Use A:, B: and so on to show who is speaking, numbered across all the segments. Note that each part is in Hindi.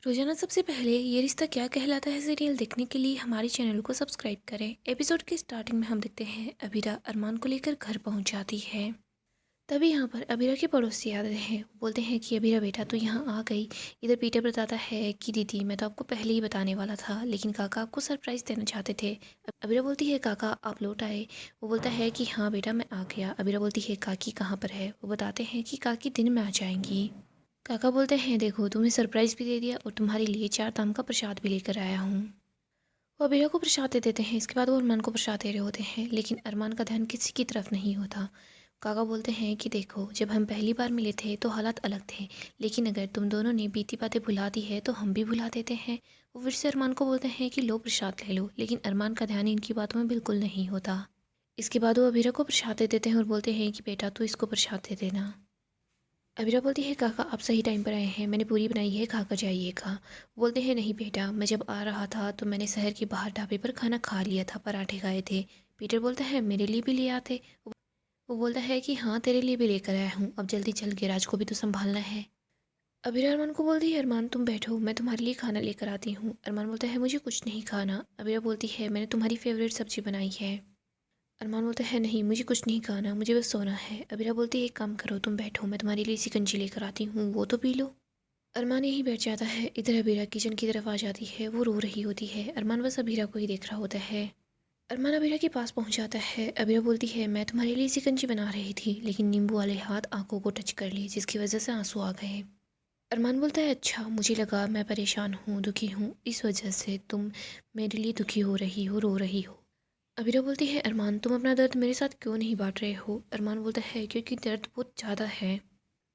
A: रोजाना सबसे पहले ये रिश्ता क्या कहलाता है सीरियल देखने के लिए हमारे चैनल को सब्सक्राइब करें। एपिसोड के स्टार्टिंग में हम देखते हैं अबीरा अरमान को लेकर घर पहुंच जाती है। तभी यहाँ पर अबीरा के पड़ोसी आते हैं। वो बोलते हैं कि अबीरा बेटा तू यहाँ आ गई। इधर पीटर बताता है कि दीदी मैं तो आपको पहले ही बताने वाला था, लेकिन काका आपको सरप्राइज देना चाहते थे। अबीरा बोलती है काका आप लौट आए। वो बोलता है कि हाँ बेटा मैं आ गया। अबीरा बोलती है काकी कहाँ पर है। वो बताते हैं कि काकी दिन में आ जाएंगी। काका बोलते हैं देखो तुम्हें सरप्राइज़ भी दे दिया और तुम्हारे लिए 4 दाम का प्रसाद भी लेकर आया हूँ। वो अबीरा को प्रसाद दे देते हैं। इसके बाद वो अरमान को प्रसाद दे रहे होते हैं, लेकिन अरमान का ध्यान किसी की तरफ नहीं होता। काका बोलते हैं कि देखो जब हम पहली बार मिले थे तो हालात अलग थे, लेकिन अगर तुम दोनों ने बीती बातें भुला दी है तो हम भी भुला देते हैं। वो फिर से अरमान को बोलते हैं कि लो प्रसाद ले लो, लेकिन अरमान का ध्यान इनकी बातों में बिल्कुल नहीं होता। इसके बाद वो अबीरा को प्रसाद दे देते हैं और बोलते हैं कि बेटा तू इसको प्रसाद दे देना। अबीरा बोलती है काका आप सही टाइम पर आए हैं, मैंने पूरी बनाई है खाकर जाइएगा। बोलते हैं नहीं बेटा मैं जब आ रहा था तो मैंने शहर के बाहर ढाबे पर खाना खा लिया था, पराठे खाए थे। पीटर बोलता है मेरे लिए भी ले आते। वो बोलता है कि हाँ तेरे लिए भी लेकर आया हूँ, अब जल्दी चल गैराज को भी तो संभालना है। अबीरा अरमान को बोलती है अरमान तुम बैठो मैं तुम्हारे लिए खाना लेकर आती हूँ। अरमान बोलता है मुझे कुछ नहीं खाना। अबीरा बोलती है मैंने तुम्हारी फेवरेट सब्जी बनाई है। अरमान बोलता है नहीं मुझे कुछ नहीं खाना, मुझे बस सोना है। अबीरा बोलती है एक काम करो तुम बैठो मैं तुम्हारे लिए शिकंजी लेकर आती हूँ, वो तो पी लो। अरमान यहीं बैठ जाता है। इधर अबीरा किचन की तरफ आ जाती है। वो रो रही होती है। अरमान बस अबीरा को ही देख रहा होता है। अरमान अबीरा के पास पहुंच जाता है। अबीरा बोलती है मैं तुम्हारे लिए शिकंजी बना रही थी, लेकिन नींबू वाले हाथ आंखों को टच कर लिए जिसकी वजह से आंसू आ गए। अरमान बोलता है अच्छा मुझे लगा मैं परेशान हूँ दुखी हूँ इस वजह से तुम मेरे लिए दुखी हो रही हो रो रही हो। अबीरा बोलती है अरमान तुम अपना दर्द मेरे साथ क्यों नहीं बांट रहे हो। अरमान बोलता है क्योंकि दर्द बहुत ज़्यादा है।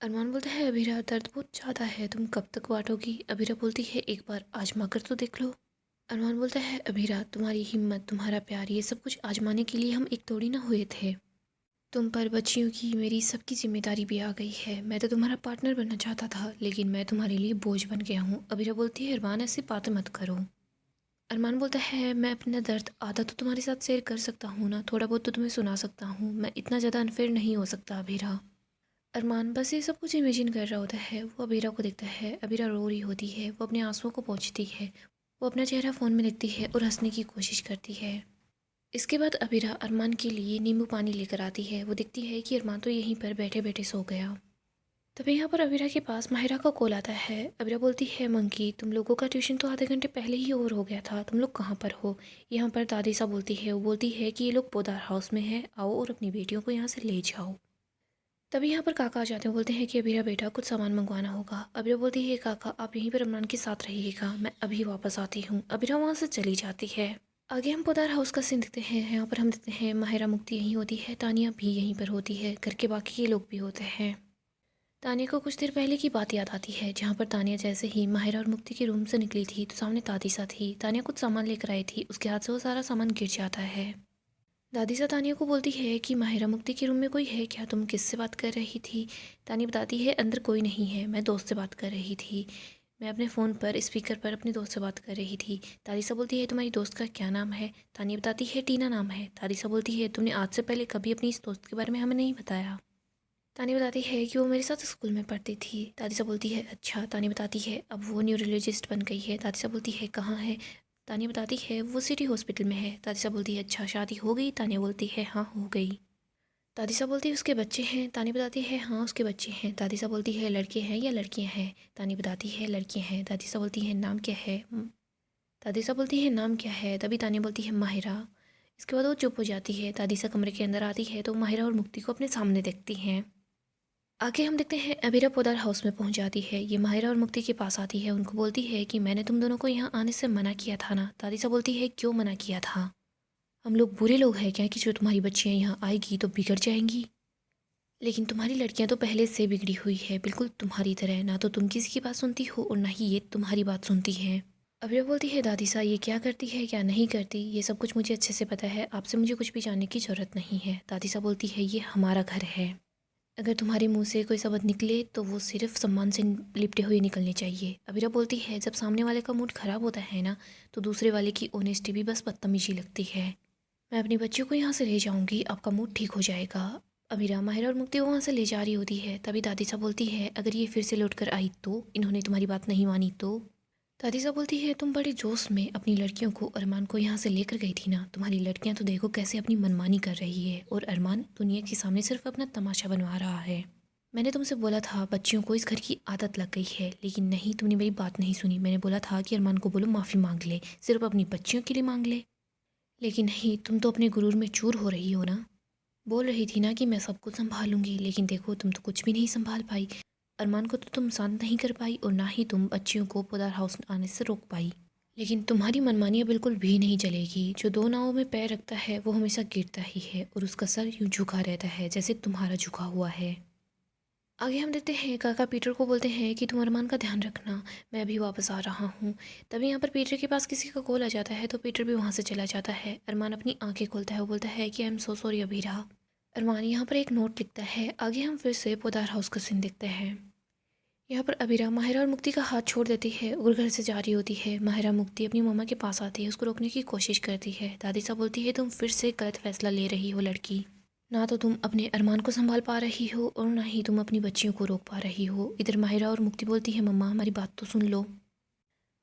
A: अरमान बोलता है अबीरा दर्द बहुत ज़्यादा है, तुम कब तक बांटोगी। अबीरा बोलती है एक बार आजमा कर तो देख लो। अरमान बोलता है अबीरा तुम्हारी हिम्मत तुम्हारा प्यार ये सब कुछ आजमाने के लिए हम एक थोड़ी ना हुए थे। तुम पर बच्चियों की मेरी सबकी जिम्मेदारी भी आ गई है। मैं तो तुम्हारा पार्टनर बनना चाहता था, लेकिन मैं तुम्हारे लिए बोझ बन गया हूँ। अबीरा बोलती है अरमान ऐसी बातें मत करो। अरमान बोलता है मैं अपना दर्द आधा तो तुम्हारे साथ शेयर कर सकता हूँ ना, थोड़ा बहुत तो तुम्हें सुना सकता हूँ, मैं इतना ज़्यादा अनफेयर नहीं हो सकता अबीरा। अरमान बस ये सब कुछ इमेजिन कर रहा होता है। वो अबीरा को देखता है। अबीरा रो रही होती है। वो अपने आंसुओं को पोंछती है। वो अपना चेहरा फ़ोन में देखती है और हंसने की कोशिश करती है। इसके बाद अबीरा अरमान के लिए नींबू पानी लेकर आती है। वो देखती है कि अरमान तो यहीं पर बैठे बैठे सो गया। तभी यहाँ पर अबीरा के पास माहिरा का कॉल आता है। अबीरा बोलती है मंकी तुम लोगों का ट्यूशन तो आधे घंटे पहले ही ओवर हो गया था, तुम लोग कहाँ पर हो। यहाँ पर दादी सा बोलती है। वो बोलती है कि ये लोग पोदार हाउस में है, आओ और अपनी बेटियों को यहाँ से ले जाओ। तभी यहाँ पर काका आ जाते हैं। बोलते हैं कि अबीरा बेटा कुछ सामान मंगवाना होगा। अबीरा बोलती है काका आप यहीं पर अमरान के साथ रहिएगा, मैं अभी वापस आती हूँ। अबीरा वहाँ से चली जाती है। आगे हम पोदार हाउस का सीन देखते हैं। यहाँ पर हम देखते हैं माहिरा मुक्ति यहीं होती है, तानिया भी यहीं पर होती है, घर के बाकी के लोग भी होते हैं। तानिया को कुछ देर पहले की बात याद आती है, जहाँ पर तानिया जैसे ही माहिरा और मुक्ति के रूम से निकली थी तो सामने दादी सा थी। तानिया कुछ सामान लेकर आई थी, उसके हाथ से वो सारा सामान गिर जाता है। दादी सा तानिया को बोलती है कि माहिरा मुक्ति के रूम में कोई है क्या, तुम किससे बात कर रही थी। तानिया बताती है अंदर कोई नहीं है, मैं दोस्त से बात कर रही थी, मैं अपने फ़ोन पर स्पीकर पर अपने दोस्त से बात कर रही थी। दादी सा बोलती है तुम्हारी दोस्त का क्या नाम है। तानिया बताती है टीना नाम है। दादी सा बोलती है तुमने आज से पहले कभी अपनी इस दोस्त के बारे में हमें नहीं बताया। तानिया बताती है कि वो मेरे साथ स्कूल में पढ़ती थी। दादी सा बोलती है अच्छा। तानिया बताती है अब वो न्यूरोलॉजिस्ट बन गई है। दादी सा बोलती है कहाँ है। तानिया बताती है वो सिटी हॉस्पिटल में है। दादी सा बोलती है अच्छा शादी हो गई। तानिया बोलती है हाँ हो गई। दादी सा बोलती है उसके बच्चे हैं। तानिया बताती है हाँ उसके बच्चे हैं। दादी सा बोलती है लड़के हैं या लड़कियां हैं। तानिया बताती है लड़कियां हैं। दादी सा बोलती है नाम क्या है। दादी सा बोलती है नाम क्या है। तभी तानिया बोलती है माहिरा। इसके बाद वो चुप हो जाती है। दादी सा कमरे के अंदर आती है तो माहिरा और मुक्ति को अपने सामने देखती हैं। आगे हम देखते हैं अबीरा पोदार हाउस में पहुंच जाती है। ये माहिरा और मुक्ति के पास आती है। उनको बोलती है कि मैंने तुम दोनों को यहाँ आने से मना किया था ना। दादी सा बोलती है क्यों मना किया था, हम लोग बुरे लोग हैं क्या कि जो तुम्हारी बच्चियाँ यहाँ आएगी तो बिगड़ जाएंगी। लेकिन तुम्हारी लड़कियाँ तो पहले से बिगड़ी हुई है, बिल्कुल तुम्हारी तरह, ना तो तुम किसी की बात सुनती हो और ना ही ये तुम्हारी बात सुनती हैं। अबीरा बोलती है दादी सा ये क्या करती है क्या नहीं करती ये सब कुछ मुझे अच्छे से पता है, आपसे मुझे कुछ भी जानने की ज़रूरत नहीं है। दादी सा बोलती है ये हमारा घर है, अगर तुम्हारे मुंह से कोई शब्द निकले तो वो सिर्फ सम्मान से लिपटे हुए निकलने चाहिए। अबीरा बोलती है जब सामने वाले का मूड ख़राब होता है ना तो दूसरे वाले की ऑनेस्टी भी बस बदतमीजी लगती है। मैं अपनी बच्चियों को यहाँ से ले जाऊँगी, आपका मूड ठीक हो जाएगा। अबीरा माहिरा और मुक्ति को वहाँ से ले जा रही होती है। तभी दादी सा बोलती है अगर ये फिर से लौट कर आई तो, इन्होंने तुम्हारी बात नहीं मानी तो। दादी साहब बोलती है, तुम बड़े जोश में अपनी लड़कियों को अरमान को यहाँ से लेकर गई थी ना। तुम्हारी लड़कियाँ तो देखो कैसे अपनी मनमानी कर रही है और अरमान दुनिया के सामने सिर्फ अपना तमाशा बनवा रहा है। मैंने तुमसे बोला था बच्चियों को इस घर की आदत लग गई है, लेकिन नहीं, तुमने मेरी बात नहीं सुनी। मैंने बोला था कि अरमान को बोलो माफ़ी मांग ले, सिर्फ अपनी बच्चियों के लिए मांग ले, लेकिन नहीं, तुम तो अपने गुरूर में चूर हो रही हो ना। बोल रही थी ना कि मैं सब कुछ संभालूंगी, लेकिन देखो तुम तो कुछ भी नहीं संभाल पाई। अरमान को तो तुम शांत नहीं कर पाई और ना ही तुम बच्चियों को पोदार हाउस आने से रोक पाई। लेकिन तुम्हारी मनमानियाँ बिल्कुल भी नहीं चलेगी। जो दो नावों में पैर रखता है वो हमेशा गिरता ही है और उसका सर यूं झुका रहता है जैसे तुम्हारा झुका हुआ है। आगे हम देखते हैं काका पीटर को बोलते हैं कि तुम अरमान का ध्यान रखना, मैं अभी वापस आ रहा हूँ। तभी यहाँ पर पीटर के पास किसी का कॉल आ जाता है तो पीटर भी वहाँ से चला जाता है। अरमान अपनी आंखें खोलता है, वो बोलता है कि I am so sorry Abhira. Armaan यहाँ पर एक नोट लिखता है। आगे हम फिर से पोदार हाउस का सीन देखते हैं। यहाँ पर अबीरा माहिरा और मुक्ति का हाथ छोड़ देती है और घर से जा रही होती है। माहिरा मुक्ति अपनी मम्मा के पास आती है, उसको रोकने की कोशिश करती है। दादी साहब बोलती है, तुम फिर से गलत फैसला ले रही हो लड़की। ना तो तुम अपने अरमान को संभाल पा रही हो और ना ही तुम अपनी बच्चियों को रोक पा रही हो। इधर माहिरा और मुक्ति बोलती है, मम्मा हमारी बात तो सुन लो।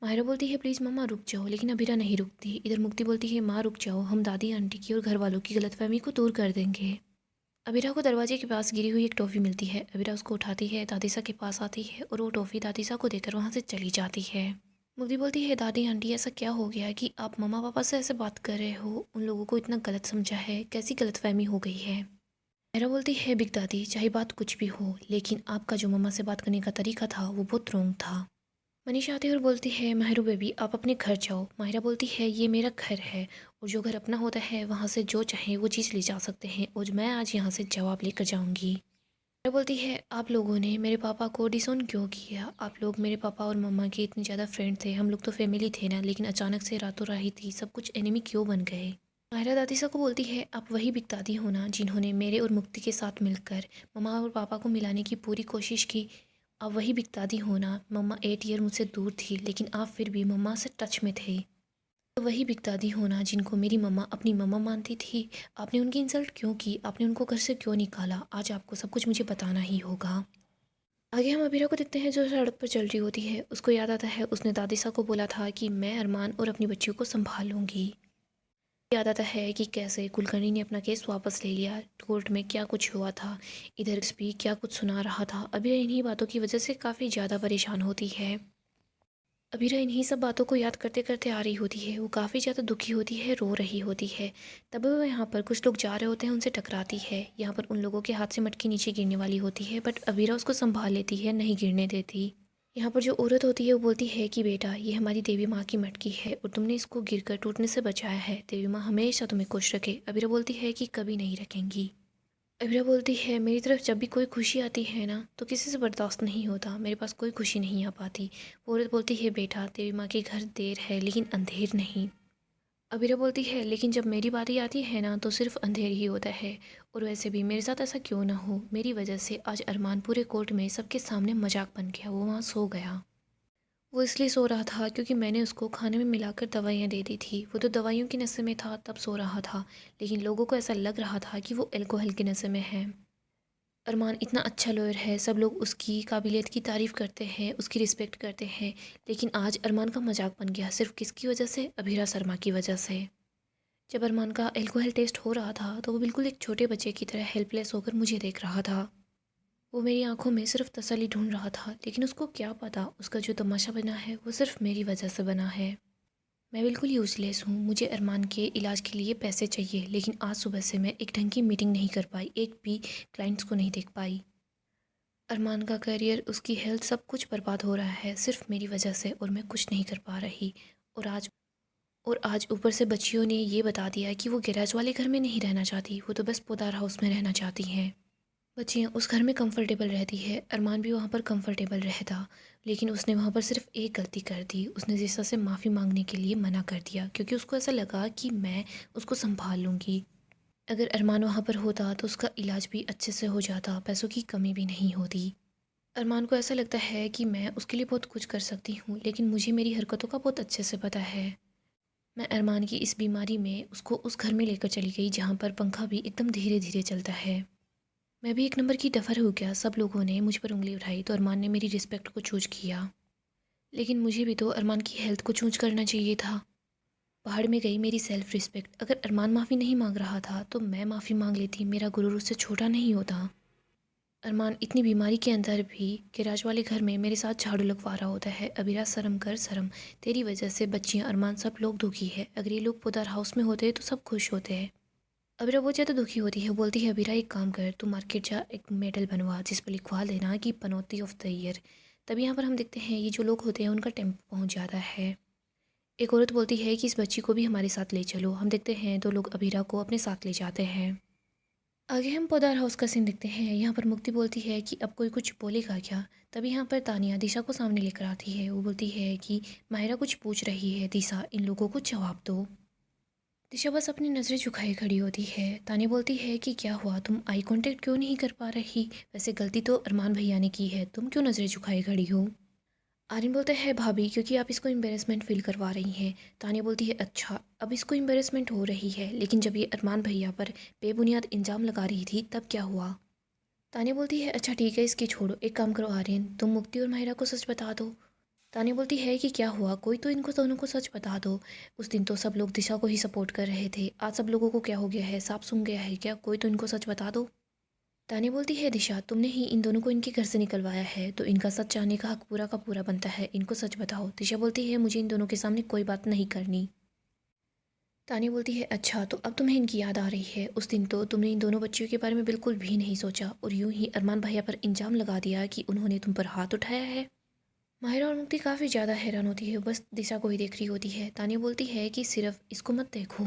A: माहिरा बोलती है, प्लीज़ मम्मा रुक जाओ, लेकिन अबीरा नहीं रुकती। इधर मुक्ति बोलती है, माँ रुक जाओ, हम दादी आंटी की और घर वालों की गलतफहमी को दूर कर देंगे। अबीरा को दरवाजे के पास गिरी हुई एक टॉफ़ी मिलती है। अबीरा उसको उठाती है, दादीसा के पास आती है और वो टॉफ़ी दादीसा को देकर वहाँ से चली जाती है। मुक्ति बोलती है, दादी आंटी ऐसा क्या हो गया कि आप मम्मा पापा से ऐसे बात कर रहे हो? उन लोगों को इतना गलत समझा है, कैसी गलतफहमी हो गई है? मेरा बोलती है, बिग दादी चाहे बात कुछ भी हो, लेकिन आपका जो मम्मा से बात करने का तरीका था वो बहुत रॉन्ग था। मनीषा आती है और बोलती है, महरू बेबी आप अपने घर जाओ। माहिरा बोलती है, ये मेरा घर है और जो घर अपना होता है वहाँ से जो चाहे वो चीज़ ले जा सकते हैं और मैं आज यहाँ से जवाब लेकर जाऊँगी। माहिरा बोलती है, आप लोगों ने मेरे पापा को डिसोन क्यों किया? आप लोग मेरे पापा और मम्मा के इतने ज़्यादा फ्रेंड थे, हम लोग तो फैमिली थे ना, लेकिन अचानक से रातों रात ही सब कुछ एनिमी क्यों बन गए? माहिरा दादीसा को बोलती है, आप वही बिग दादी हो ना जिन्होंने मेरे और मुक्ति के साथ मिलकर मम्मा और पापा को मिलाने की पूरी कोशिश की। आप वही बिग दादी हो ना, मम्मा 8 ईयर मुझसे दूर थी लेकिन आप फिर भी मम्मा से टच में थे। तो वही बिग दादी हो ना जिनको मेरी मम्मा अपनी मम्मा मानती थी। आपने उनकी इंसल्ट क्यों की? आपने उनको घर से क्यों निकाला? आज आपको सब कुछ मुझे बताना ही होगा। आगे हम अबीरा को देखते हैं जो सड़क पर चल रही होती है। उसको याद आता है उसने दादीसा को बोला था कि मैं अरमान और अपनी बच्चियों को संभाल लूँगी। याद आता है कि कैसे कुलकर्णी ने अपना केस वापस ले लिया, कोर्ट में क्या कुछ हुआ था, इधर भी क्या कुछ सुना रहा था। अबीरा इन्हीं बातों की वजह से काफ़ी ज़्यादा परेशान होती है। अबीरा इन्हीं सब बातों को याद करते करते आ रही होती है। वो काफ़ी ज़्यादा दुखी होती है, रो रही होती है। तब वो यहाँ पर कुछ लोग जा रहे होते हैं, उनसे टकराती है। यहाँ पर उन लोगों के हाथ से मटकी नीचे गिरने वाली होती है, बट अबीरा उसको संभाल लेती है, नहीं गिरने देती। यहाँ पर जो औरत होती है वो बोलती है कि बेटा ये हमारी देवी माँ की मटकी है और तुमने इसको गिरकर टूटने से बचाया है, देवी माँ हमेशा तुम्हें खुश रखे। अबीरा बोलती है कि कभी नहीं रखेंगी। अबीरा बोलती है, मेरी तरफ जब भी कोई खुशी आती है ना तो किसी से बर्दाश्त नहीं होता, मेरे पास कोई खुशी नहीं आ पाती। वो औरत बोलती है, बेटा देवी माँ के घर देर है लेकिन अंधेर नहीं। अबीरा बोलती है, लेकिन जब मेरी बारी आती है ना तो सिर्फ अंधेर ही होता है। और वैसे भी मेरे साथ ऐसा क्यों ना हो, मेरी वजह से आज अरमान पूरे कोर्ट में सबके सामने मजाक बन गया, वो वहाँ सो गया। वो इसलिए सो रहा था क्योंकि मैंने उसको खाने में मिलाकर दवाइयाँ दे दी थी। वो तो दवाइयों के नशे में था तब सो रहा था, लेकिन लोगों को ऐसा लग रहा था कि वो अल्कोहल के नशे में है। अरमान इतना अच्छा लॉयर है, सब लोग उसकी काबिलियत की तारीफ़ करते हैं, उसकी रिस्पेक्ट करते हैं, लेकिन आज अरमान का मजाक बन गया सिर्फ किसकी वजह से? अभीरा शर्मा की वजह से। जब अरमान का अल्कोहल टेस्ट हो रहा था तो वो बिल्कुल एक छोटे बच्चे की तरह हेल्पलेस होकर मुझे देख रहा था। वो मेरी आंखों में सिर्फ तसल्ली ढूंढ रहा था, लेकिन उसको क्या पता उसका जो तमाशा बना है वो सिर्फ मेरी वजह से बना है। मैं बिल्कुल यूज़लेस हूँ, मुझे अरमान के इलाज के लिए पैसे चाहिए, लेकिन आज सुबह से मैं एक ढंग की मीटिंग नहीं कर पाई, एक भी क्लाइंट्स को नहीं देख पाई। अरमान का करियर, उसकी हेल्थ, सब कुछ बर्बाद हो रहा है सिर्फ मेरी वजह से और मैं कुछ नहीं कर पा रही। और आज ऊपर से बच्चियों ने ये बता दिया कि वो गैराज वाले घर में नहीं रहना चाहती, वो तो बस पोदार हाउस में रहना चाहती हैं। बच्चियाँ उस घर में कंफर्टेबल रहती है, अरमान भी वहाँ पर कंफर्टेबल रहता, लेकिन उसने वहाँ पर सिर्फ एक गलती कर दी। उसने जीसा से माफ़ी मांगने के लिए मना कर दिया क्योंकि उसको ऐसा लगा कि मैं उसको संभाल लूँगी। अगर अरमान वहाँ पर होता तो उसका इलाज भी अच्छे से हो जाता, पैसों की कमी भी नहीं होती। अरमान को ऐसा लगता है कि मैं उसके लिए बहुत कुछ कर सकती हूँ, लेकिन मुझे मेरी हरकतों का बहुत अच्छे से पता है। मैं अरमान की इस बीमारी में उसको उस घर में लेकर चली गई जहाँ पर पंखा भी एकदम धीरे धीरे चलता है। मैं भी एक नंबर की डफर हो गया, सब लोगों ने मुझ पर उंगली उठाई तो अरमान ने मेरी रिस्पेक्ट को चूज किया। लेकिन मुझे भी तो अरमान की हेल्थ को चूज करना चाहिए था। पहाड़ में गई मेरी सेल्फ रिस्पेक्ट। अगर अरमान माफ़ी नहीं मांग रहा था तो मैं माफ़ी मांग लेती, मेरा गुरूर उससे छोटा नहीं होता। अरमान इतनी बीमारी के अंदर भी किराज वाले घर में मेरे साथ झाड़ू लगवा रहा होता है। अबीरा शर्म कर शर्म, तेरी वजह से बच्चियां अरमान सब लोग दुखी है। अगर ये लोग पोदार हाउस में होते तो सब खुश होते हैं। अबीरा बहुत ज़्यादा दुखी होती है, बोलती है अबीरा एक काम कर, तू मार्केट जा, एक मेडल बनवा जिस पर लिखवा देना कि पनौती ऑफ द ईयर। तभी यहाँ पर हम देखते हैं ये जो लोग होते हैं उनका टेम्पो पहुँच जाता है। एक औरत बोलती है कि इस बच्ची को भी हमारे साथ ले चलो। हम देखते हैं तो लोग अबीरा को अपने साथ ले जाते हैं। आगे हम पोदार हाउस का सीन देखते हैं। यहाँ पर मुक्ति बोलती है कि अब कोई कुछ बोलेगा क्या। तभी यहाँ पर तानिया दिशा को सामने लेकर आती है। वो बोलती है कि माहिरा कुछ पूछ रही है, दिशा इन लोगों को जवाब दो। दिशा बस अपनी नज़रें झुकाए खड़ी होती है। तानिया बोलती है कि क्या हुआ, तुम आई कांटेक्ट क्यों नहीं कर पा रही? वैसे गलती तो अरमान भैया ने की है, तुम क्यों नज़रें झुकाए खड़ी हो? आर्यन बोलता है भाभी क्योंकि आप इसको एम्बेरसमेंट फील करवा रही हैं। तानिया बोलती है अच्छा, अब इसको एम्बेरसमेंट हो रही है, लेकिन जब ये अरमान भैया पर बेबुनियाद इल्ज़ाम लगा रही थी तब क्या हुआ? तानिया बोलती है अच्छा ठीक है, इसकी छोड़ो, एक काम करो आर्यन, तुम मुक्ति और माहिरा को सच बता दो। तानिया बोलती है कि क्या हुआ, कोई तो इनको दोनों को सच बता दो। उस दिन तो सब लोग दिशा को ही सपोर्ट कर रहे थे, आज सब लोगों को क्या हो गया है, सांप सूंघ गया है क्या? कोई तो इनको सच बता दो। तानिया बोलती है दिशा तुमने ही इन दोनों को इनके घर से निकलवाया है तो इनका सच जानने का हक पूरा का पूरा बनता है, इनको सच बताओ। दिशा बोलती है मुझे इन दोनों के सामने कोई बात नहीं करनी। तानिया बोलती है अच्छा, तो अब तुम्हें इनकी याद आ रही है, उस दिन तो तुमने इन दोनों बच्चियों के बारे में बिल्कुल भी नहीं सोचा और यूं ही अरमान भैया पर इल्ज़ाम लगा दिया कि उन्होंने तुम पर हाथ उठाया है। माहिरा और मुक्ति काफ़ी ज़्यादा हैरान होती है, बस दिशा को ही देख रही होती है। तानिया बोलती है कि सिर्फ इसको मत देखो,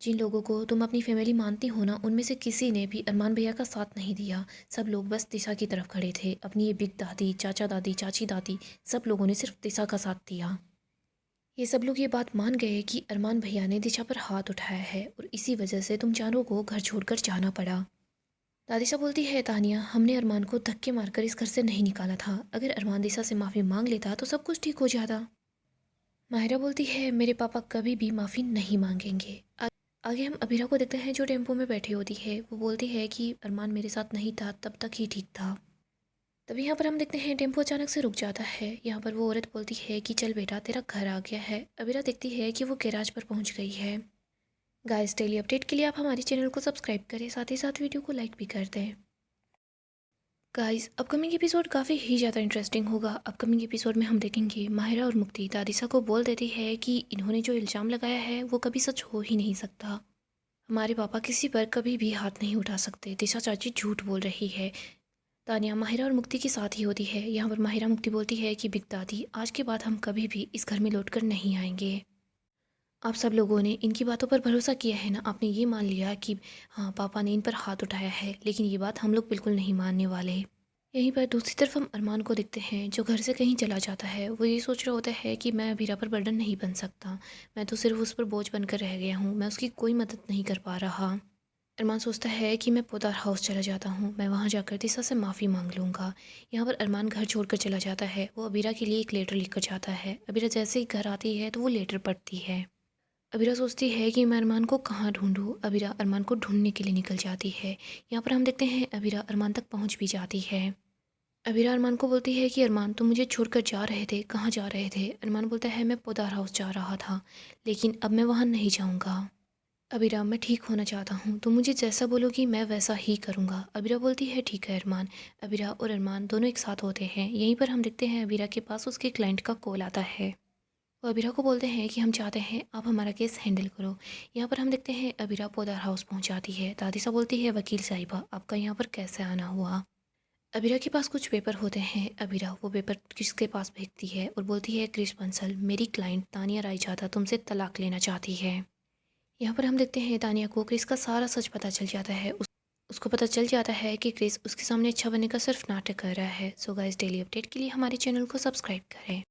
A: जिन लोगों को तुम अपनी फैमिली मानती हो ना, उनमें से किसी ने भी अरमान भैया का साथ नहीं दिया। सब लोग बस दिशा की तरफ खड़े थे। अपनी ये बिग दादी, चाचा दादी, चाची दादी, सब लोगों ने सिर्फ दिशा का साथ दिया। ये सब लोग ये बात मान गए कि अरमान भैया ने दिशा पर हाथ उठाया है और इसी वजह से तुम चारों को घर छोड़कर जाना पड़ा। दादिशा बोलती है तानिया हमने अरमान को धक्के मारकर इस घर से नहीं निकाला था, अगर अरमान दिशा से माफ़ी मांग लेता तो सब कुछ ठीक हो जाता। माहिरा बोलती है मेरे पापा कभी भी माफ़ी नहीं मांगेंगे। आगे हम अबीरा को देखते हैं जो टेम्पो में बैठी होती है। वो बोलती है कि अरमान मेरे साथ नहीं था तब तक ही ठीक था। तभी यहाँ पर हम देखते हैं टेम्पो अचानक से रुक जाता है। यहाँ पर वो औरत बोलती है कि चल बेटा तेरा घर आ गया है। अबीरा देखती है कि वो गैराज पर पहुँच गई है। गाइस डेली अपडेट के लिए आप हमारे चैनल को सब्सक्राइब करें, साथ ही साथ वीडियो को लाइक भी कर दें। गाइस अपकमिंग एपिसोड काफ़ी ही ज़्यादा इंटरेस्टिंग होगा। अपकमिंग एपिसोड में हम देखेंगे माहिरा और मुक्ति दादिसा को बोल देती है कि इन्होंने जो इल्ज़ाम लगाया है वो कभी सच हो ही नहीं सकता। हमारे पापा किसी पर कभी भी हाथ नहीं उठा सकते, दिशा चाची झूठ बोल रही है। तानिया माहिरा और मुक्ति के साथ ही होती है। यहाँ पर माहिरा मुक्ति बोलती है कि बिग दादी आज के बाद हम कभी भी इस घर में लौट कर नहीं आएंगे। आप सब लोगों ने इनकी बातों पर भरोसा किया है ना, आपने ये मान लिया कि हाँ पापा ने इन पर हाथ उठाया है, लेकिन ये बात हम लोग बिल्कुल नहीं मानने वाले। यहीं पर दूसरी तरफ हम अरमान को देखते हैं जो घर से कहीं चला जाता है। वो ये सोच रहा होता है कि मैं अभीरा पर बर्डन नहीं बन सकता, मैं तो सिर्फ उस पर बोझ बनकर रह गया हूँ, मैं उसकी कोई मदद नहीं कर पा रहा। अरमान सोचता है कि मैं पोदार हाउस चला जाता हूँ, मैं वहाँ जाकर दिशा से माफ़ी मांग लूँगा। यहाँ पर अरमान घर छोड़कर चला जाता है। वो अबीरा के लिए एक लेटर लिखकर जाता है। अबीरा जैसे ही घर आती है तो वो लेटर पढ़ती है। अबीरा सोचती है कि मैं अरमान को कहाँ ढूंढूं। अबीरा अरमान को ढूंढने के लिए निकल जाती है। यहाँ पर हम देखते हैं अबीरा अरमान तक पहुँच भी जाती है। अबीरा अरमान को बोलती है कि अरमान तुम मुझे छोड़कर जा रहे थे, कहाँ जा रहे थे? अरमान बोलता है मैं पोदार हाउस जा रहा था, लेकिन अब मैं वहाँ नहीं जाऊँगा। अबीरा मैं ठीक होना चाहता हूँ, तुम मुझे जैसा बोलोगी मैं वैसा ही करूँगा। अबीरा बोलती है ठीक है अरमान। अबीरा और अरमान दोनों एक साथ होते हैं। यहीं पर हम देखते हैं अबीरा के पास उसके क्लाइंट का कॉल आता है। वो अबीरा को बोलते हैं कि हम चाहते हैं आप हमारा केस हैंडल करो। यहाँ पर हम देखते हैं अबीरा पोदार हाउस पहुँच जाती है। दादिसा बोलती है वकील साहिबा आपका यहाँ पर कैसे आना हुआ? अबीरा के पास कुछ पेपर होते हैं। अबीरा वो पेपर क्रिस के पास भेजती है और बोलती है क्रिस बंसल मेरी क्लाइंट तानिया रायजादा तुमसे तलाक लेना चाहती है। यहाँ पर हम देखते हैं तानिया को क्रिस का सारा सच पता चल जाता है। उसको पता चल जाता है कि क्रिस उसके सामने अच्छा बनने का सिर्फ नाटक कर रहा है। सो गाइस डेली अपडेट के लिए हमारे चैनल को सब्सक्राइब करें।